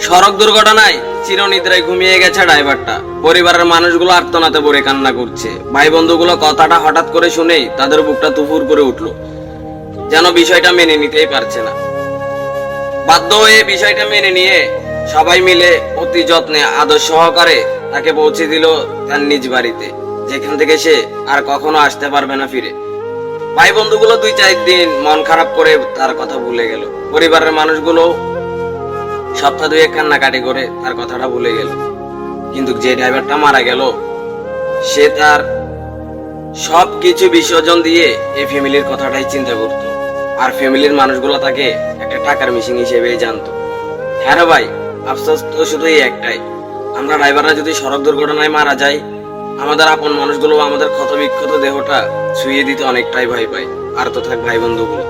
সড়ক দুর্ঘটনায় চিরনিদ্রায় ঘুমিয়ে গেছে ড্রাইভারটা। পরিবারের মানুষগুলো আর্তনাতে ভরে কান্না করছে। ভাই বন্ধুগুলো কথাটা হঠাৎ করে শুনেই তাদের বুকটা তুফুর করে উঠলো, যেন বিষয়টা মেনে নিতেই পারছে না। বাধ্য হয়ে বিষয়টা মেনে নিয়ে সবাই মিলে অতি যত্নে আদর সহকারে তাকে পৌঁছে দিল তার নিজ বাড়িতে, যেখান থেকে সে আর কখনো আসতে পারবে না ফিরে। ভাই বন্ধুগুলো 2-4 দিন মন খারাপ করে তার কথা ভুলে গেল। পরিবারের মানুষগুলো সপ্তাহ 2 কান্নাকাটি করে তার কথাটা ভুলে গেল। কিন্তু যে ড্রাইভারটা মারা গেল, সে তার সবকিছু বিসর্জন দিয়ে এই ফ্যামিলির কথাটাই চিন্তা করত। আর ফ্যামিলির মানুষগুলো তাকে একটা টাকার মেশিন হিসেবেই জানতো। হ্যাঁ রে ভাই, আফসোস তো শুধু এই একটাই, আমরা ড্রাইভাররা যদি সড়ক দুর্ঘটনায় মারা যাই, আমাদের আপন মানুষগুলো আমাদের ক্ষত বিক্ষত দেহটা ছুঁয়ে দিতে অনেকটাই ভয় পায়। আর তো থাক ভাই বন্ধুগুলো।